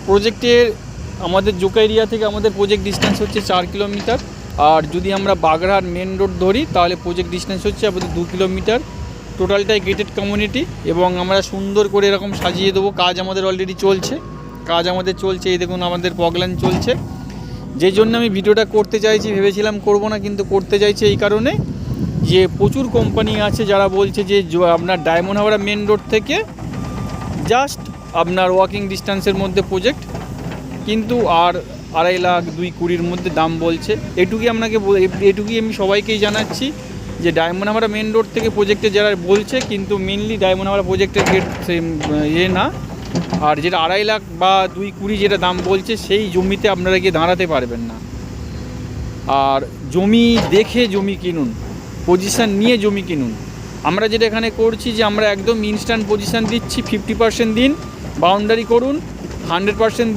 প্রজেক্টের আমাদের জোকা এরিয়া থেকে আমাদের প্রজেক্ট ডিস্টেন্স হচ্ছে 4 কিলোমিটার। আর যদি আমরা বাগড়ার মেন রোড ধরি তাহলে প্রজেক্ট ডিস্টেন্স হচ্ছে আমাদের 2 কিলোমিটার। টোটালটাই গেটেড কমিউনিটি এবং আমরা সুন্দর করে এরকম সাজিয়ে দেবো। কাজ আমাদের অলরেডি চলছে, এই দেখুন আমাদের পগলান চলছে। যে জন্য আমি ভিডিওটা করতে চাইছি, ভেবেছিলাম করব না, কিন্তু করতে চাইছি এই কারণে যে প্রচুর কোম্পানি আছে যারা বলছে যে আপনার ডায়মন্ড হাবড়া মেন রোড থেকে জাস্ট আপনার ওয়াকিং ডিস্টেন্সের মধ্যে প্রজেক্ট, কিন্তু আর 2.5 লাখ 2.20 মধ্যে দাম বলছে। এটুকুই আমি সবাইকেই জানাচ্ছি যে ডায়মন্ড হাবড়া মেন রোড থেকে প্রজেক্টে যারা বলছে, কিন্তু মেনলি ডায়মন্ড হাবড়া প্রজেক্টের গেট না, আর যেটা 2.5 লাখ বা 2.20 যেটা দাম বলছে সেই জমিতে আপনারা গিয়ে দাঁড়াতে পারবেন না। আর জমি দেখে জমি কিনুন, পজিশান নিয়ে জমি কিনুন। আমরা যেটা এখানে করছি যে আমরা একদম ইনস্ট্যান্ট পজিশান দিচ্ছি, 50% দিন, বাউন্ডারি করুন, 100% দিন।